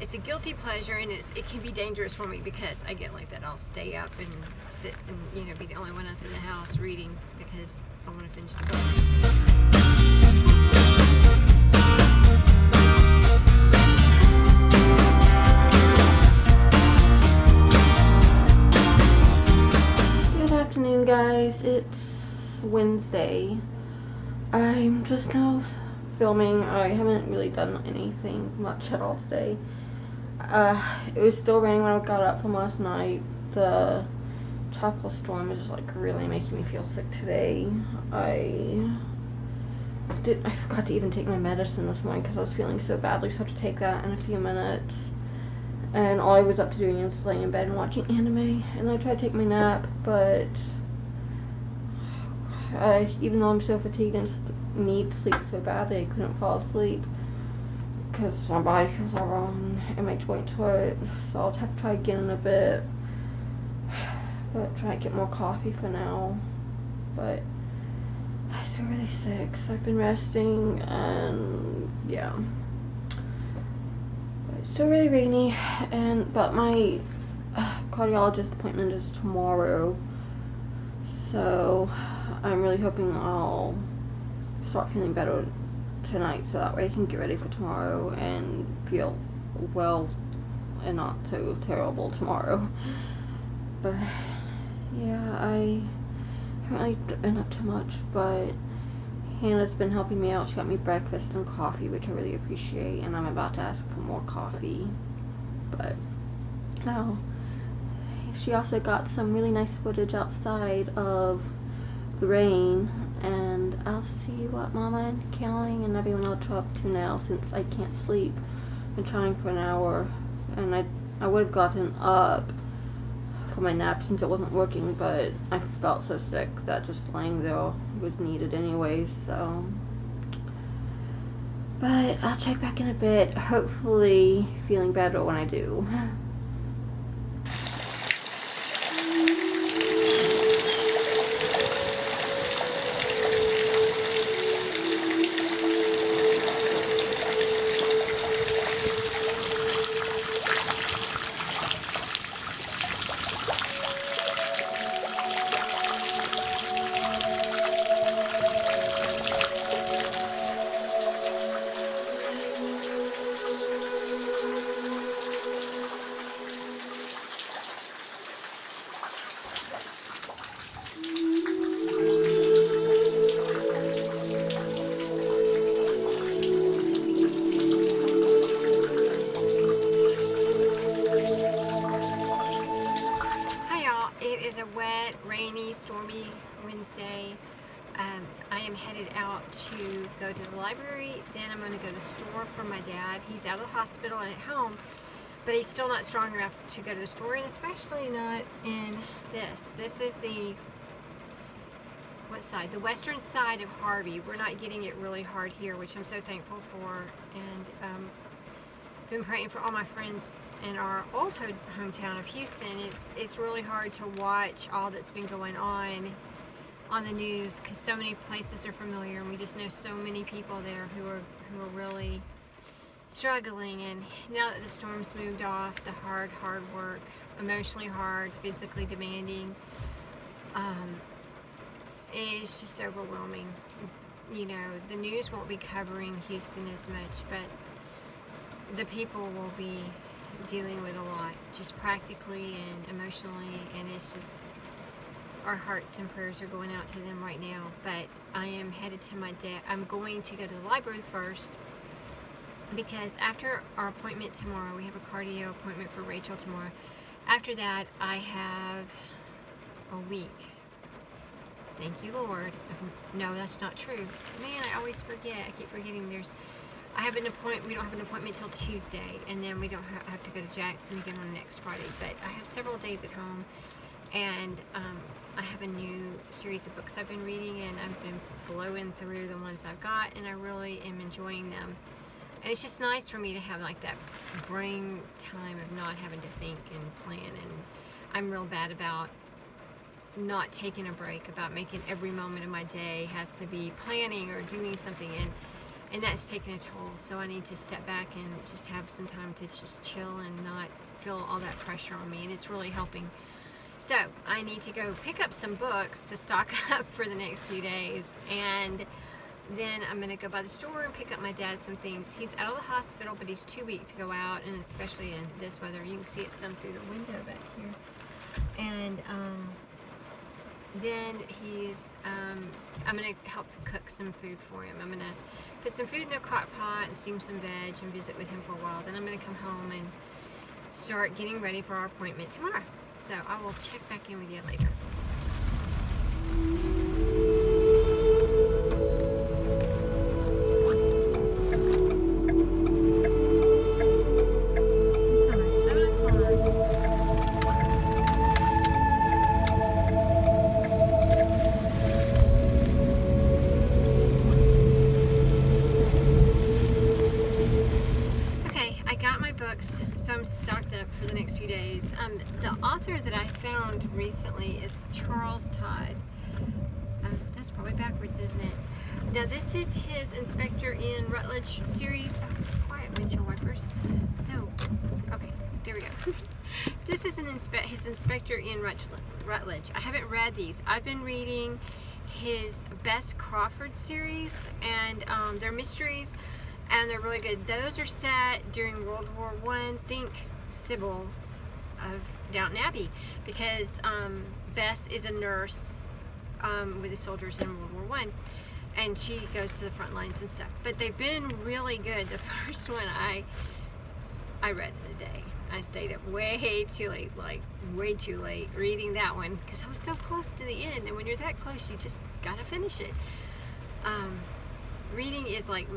it's a guilty pleasure, and it can be dangerous for me because I get like that. I'll stay up and sit and be the only one up in the house reading because I want to finish the book. Good afternoon, guys. It's Wednesday. I'm just now filming. I haven't really done anything much at all today. It was still raining when I got up from last night. The tropical storm is just like really making me feel sick today. I forgot to even take my medicine this morning because I was feeling so badly, so I have to take that in a few minutes. And all I was up to doing is laying in bed and watching anime. And I tried to take my nap, but even though I'm so fatigued and need sleep so badly, I couldn't fall asleep because my body feels all wrong and my joints hurt. So I'll have to try again in a bit, but try to get more coffee for now. But I feel really sick, so I've been resting, and yeah. It's still really rainy, but my cardiologist appointment is tomorrow, so I'm really hoping I'll start feeling better tonight so that way I can get ready for tomorrow and feel well and not so terrible tomorrow. But yeah, I haven't really been up too much, but Hannah's been helping me out. She got me breakfast and coffee, which I really appreciate, and I'm about to ask for more coffee. But now, she also got some really nice footage outside of the rain, and I'll see what Mama and Kelly and everyone else are up to now since I can't sleep. I've been trying for an hour, and I would have gotten up for my nap since it wasn't working, but I felt so sick that just lying there was needed anyways, so. But I'll check back in a bit, hopefully feeling better when I do. Rainy, stormy Wednesday. I am headed out to go to the library. Then I'm going to go to the store for my dad. He's out of the hospital and at home, but he's still not strong enough to go to the store, and especially not in this. This is the, what side? The western side of Harvey. We're not getting it really hard here, which I'm so thankful for, and been praying for all my friends in our old hometown of Houston. It's really hard to watch all that's been going on the news because so many places are familiar, and we just know so many people there who are really struggling. And now that the storm's moved off, the hard work, emotionally hard, physically demanding, it's just overwhelming. The news won't be covering Houston as much, but the people will be dealing with a lot, just practically and emotionally, and it's just, our hearts and prayers are going out to them right now. But I am headed to my dad. I'm going to go to the library first because after our appointment tomorrow, we have a cardio appointment for Rachel tomorrow. After that, I have a week. Thank you, Lord. No, that's not true. Man, I always forget. I keep forgetting I have an appointment. We don't have an appointment till Tuesday, and then we don't have to go to Jackson again on next Friday. But I have several days at home, and I have a new series of books I've been reading, and I've been blowing through the ones I've got, and I really am enjoying them. And it's just nice for me to have like that brain time of not having to think and plan. And I'm real bad about not taking a break, about making every moment of my day has to be planning or doing something. And and that's taking a toll. So I need to step back and just have some time to just chill and not feel all that pressure on me, and it's really helping. So I need to go pick up some books to stock up for the next few days, and then I'm gonna go by the store and pick up my dad some things. He's out of the hospital, but he's too weak to go out, and especially in this weather, you can see it some through the window back here. And then I'm gonna help cook some food for him. I'm gonna put some food in a crock pot and steam some veg and visit with him for a while. Then I'm gonna come home and start getting ready for our appointment tomorrow. So I will check back in with you later. So I'm stocked up for the next few days. The author that I found recently is Charles Todd. That's probably backwards, isn't it? Now this is his Inspector Ian Rutledge series. Oh, quiet windshield wipers. No. Okay, there we go. This is his Inspector Ian Rutledge. I haven't read these. I've been reading his Bess Crawford series, and they're mysteries. And they're really good. Those are set during World War I. Think Sybil of Downton Abbey, because Bess is a nurse with the soldiers in World War I, and she goes to the front lines and stuff. But they've been really good. The first one I read in a day. I stayed up way too late, like way too late, reading that one because I was so close to the end. And when you're that close, you just gotta finish it. Reading is like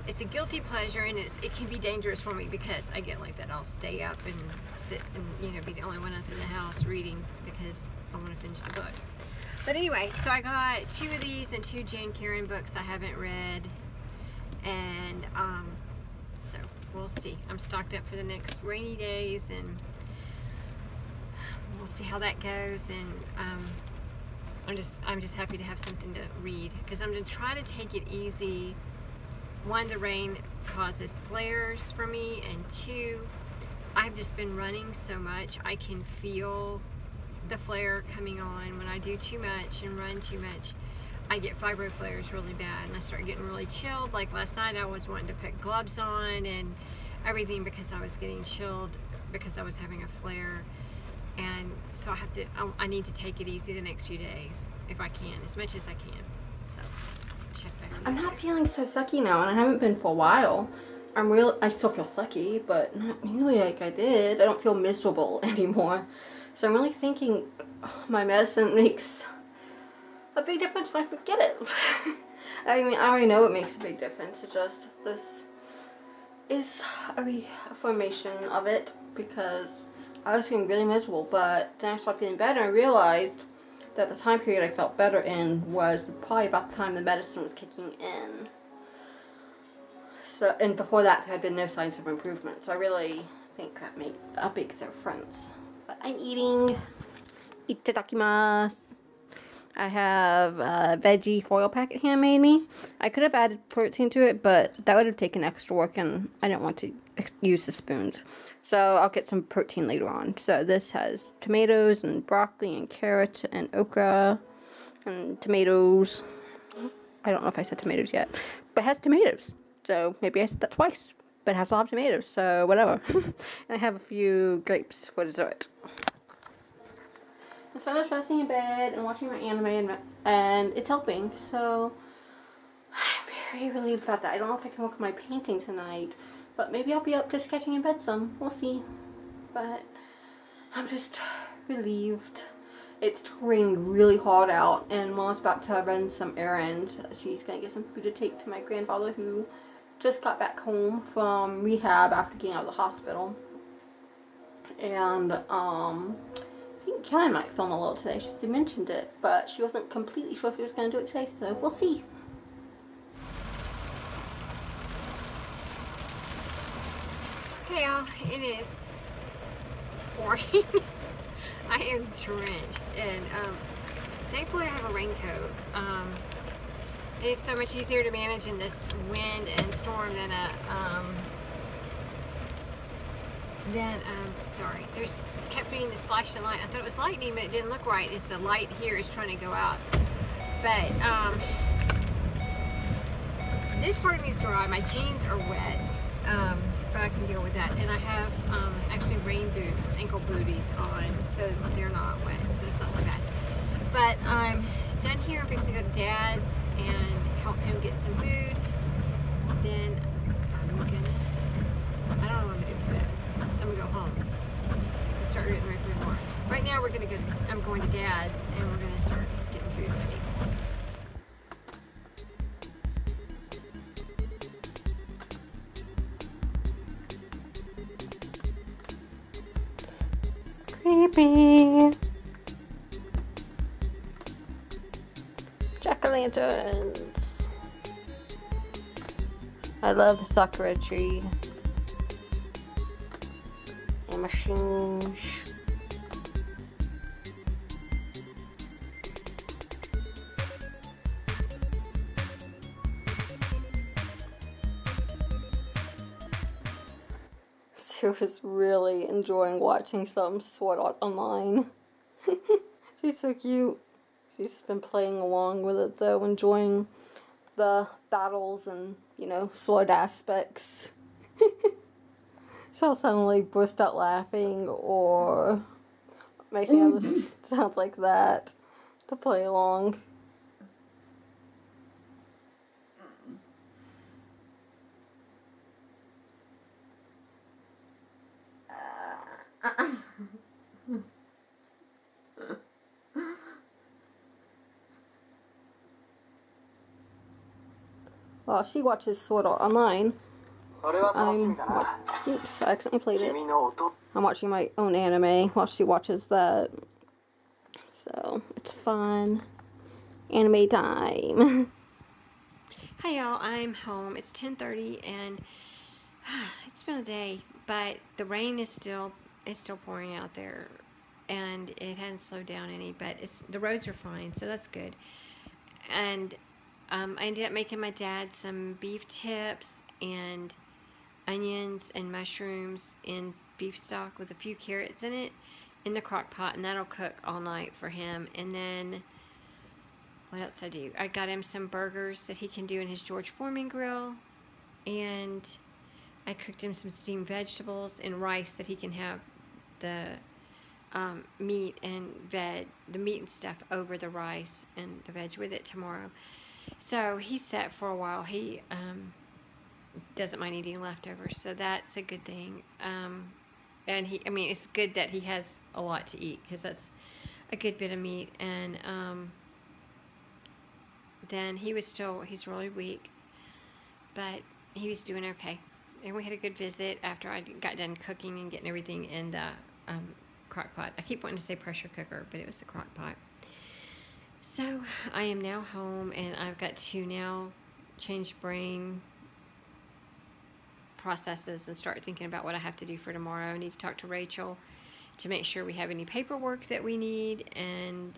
it's a guilty pleasure, and it can be dangerous for me because I get like that. I'll stay up and sit and be the only one up in the house reading because I want to finish the book. But anyway, so I got 2 of these and 2 Jane Karen books I haven't read, and so we'll see. I'm stocked up for the next rainy days, and we'll see how that goes. And I'm just happy to have something to read because I'm gonna try to take it easy. 1, the rain causes flares for me, and 2, I've just been running so much. I can feel the flare coming on. When I do too much and run too much, I get fibro flares really bad, and I start getting really chilled. Like last night, I was wanting to put gloves on and everything because I was getting chilled because I was having a flare. And so I need to take it easy the next few days if I can, as much as I can. So check back. I'm not feeling so sucky now, and I haven't been for a while. I still feel sucky, but not nearly like I did. I don't feel miserable anymore. So I'm really thinking my medicine makes a big difference when I forget it. I mean, I already know it makes a big difference. It's just this is a reaffirmation of it because I was feeling really miserable, but then I started feeling better and I realized that the time period I felt better in was probably about the time the medicine was kicking in. So, and before that, there had been no signs of improvement. So I really think that made a big difference. But I'm eating itadakimasu. I have a veggie foil packet Hannah made me. I could have added protein to it, but that would have taken extra work, and I didn't want to use the spoons. So I'll get some protein later on. So this has tomatoes and broccoli and carrots and okra and tomatoes. I don't know if I said tomatoes yet, but it has tomatoes. So maybe I said that twice, but it has a lot of tomatoes, so whatever. And I have a few grapes for dessert. And so I was resting in bed and watching my anime, and it's helping. So I'm very relieved about that. I don't know if I can work on my painting tonight, but maybe I'll be up to sketching in bed some. We'll see. But I'm just relieved. It's raining really hard out, and Mom's about to run some errands. She's going to get some food to take to my grandfather, who just got back home from rehab after getting out of the hospital. And I think Kelly might film a little today. She mentioned it, but she wasn't completely sure if she was going to do it today, so we'll see. Hey y'all, it is pouring. I am drenched, and thankfully I have a raincoat. It's so much easier to manage in this wind and storm than sorry. There's kept being this flashing light. I thought it was lightning, but it didn't look right. It's the light here is trying to go out. But this part of me is dry. My jeans are wet, but I can deal with that. And I have actually rain boots, ankle booties on, so they're not wet, so it's not so bad. But I'm done here. I'm fixing to go to Dad's and help him get some food. Then I'm gonna, I don't know what I'm gonna do with that. I'm gonna go home and start getting ready for tomorrow. Right now I'm going to Dad's and we're gonna start getting food ready. Creepy. Jack-o'-lanterns. I love the sakura tree. And machines. She was really enjoying watching some Sword Art Online. She's so cute. She's been playing along with it though, enjoying the battles and, sword aspects. She'll suddenly burst out laughing or making other sounds like that to play along. While she watches Sword Art Online, oops, I accidentally played it. I'm watching my own anime while she watches that. So, it's fun. Anime time. Hi y'all, I'm home. It's 10:30 and it's been a day, but the rain is still pouring out there and it hadn't slowed down any, but the roads are fine, so that's good. And I ended up making my dad some beef tips and onions and mushrooms in beef stock with a few carrots in it in the crock pot, and that'll cook all night for him. And then what else I do? I got him some burgers that he can do in his George Foreman grill, and I cooked him some steamed vegetables and rice that he can have the meat and stuff over the rice and the veg with it tomorrow. So he's set for a while. He doesn't mind eating leftovers, so that's a good thing. And it's good that he has a lot to eat because that's a good bit of meat. And then he's really weak, but he was doing okay. And we had a good visit after I got done cooking and getting everything in the crock pot. I keep wanting to say pressure cooker, but it was the crock pot. So I am now home, and I've got to now change brain processes and start thinking about what I have to do for tomorrow. I need to talk to Rachel to make sure we have any paperwork that we need, and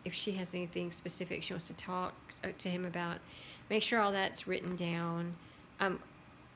if she has anything specific she wants to talk to him about, make sure all that's written down.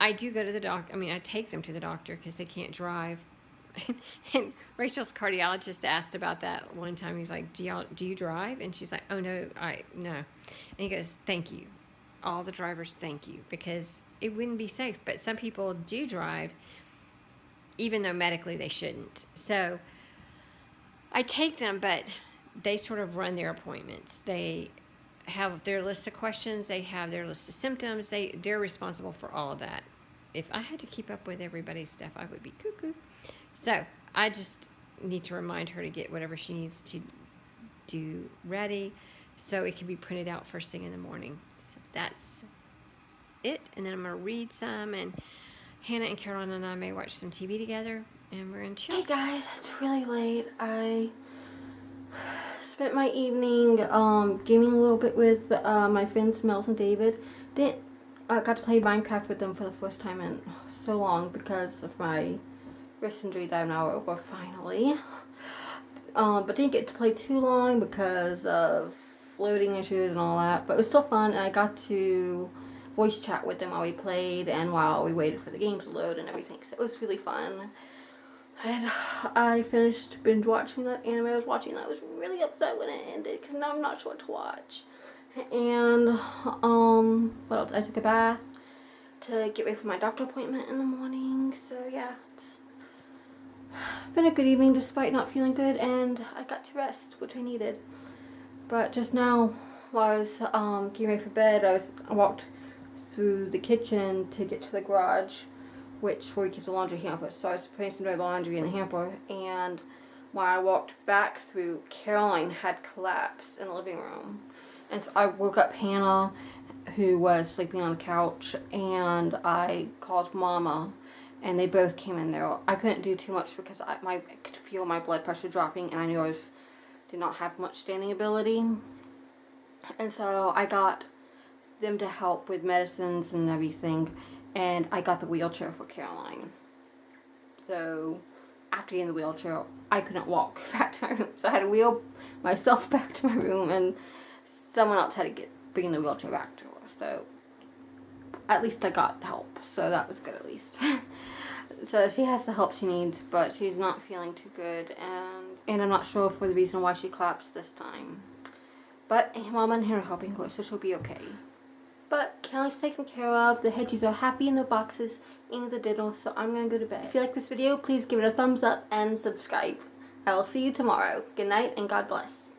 I do go to the doctor. I take them to the doctor because they can't drive. And Rachel's cardiologist asked about that one time. He's like, do you drive? And she's like, oh, no. And he goes, thank you. All the drivers, thank you. Because it wouldn't be safe. But some people do drive, even though medically they shouldn't. So I take them, but they sort of run their appointments. They have their list of questions. They have their list of symptoms. They're responsible for all of that. If I had to keep up with everybody's stuff, I would be cuckoo. So I just need to remind her to get whatever she needs to do ready so it can be printed out first thing in the morning. So that's it. And then I'm going to read some, and Hannah and Caroline and I may watch some TV together, and we're going to chill. Hey guys, it's really late. I spent my evening gaming a little bit with my friends Mel's and David. I got to play Minecraft with them for the first time in so long because of my wrist injury that I'm now over finally. But didn't get to play too long because of floating issues and all that, but it was still fun, and I got to voice chat with them while we played and while we waited for the game to load and everything, so it was really fun. And I finished binge watching that anime I was watching, and I was really upset when it ended because now I'm not sure what to watch. And what else? I took a bath to get ready for my doctor appointment in the morning. So yeah, it's been a good evening despite not feeling good, and I got to rest, which I needed. But just now, while I was getting ready for bed, I walked through the kitchen to get to the garage, where we keep the laundry hamper. So I was putting some dirty laundry in the hamper, and when I walked back through, Caroline had collapsed in the living room. And so I woke up Hannah, who was sleeping on the couch, and I called Mama, and they both came in there. I couldn't do too much because I could feel my blood pressure dropping, and I knew did not have much standing ability. And so I got them to help with medicines and everything, and I got the wheelchair for Caroline. So after getting the wheelchair, I couldn't walk back to my room, so I had to wheel myself back to my room, and someone else had to bring the wheelchair back to her. So at least I got help, so that was good at least. So she has the help she needs, but she's not feeling too good, and I'm not sure for the reason why she collapsed this time. But Mama and Hannah are helping her, so she'll be okay. But Caroline's taken care of, the hedgies are happy in their boxes, and the diddle, so I'm going to go to bed. If you like this video, please give it a thumbs up and subscribe. I will see you tomorrow. Good night and God bless.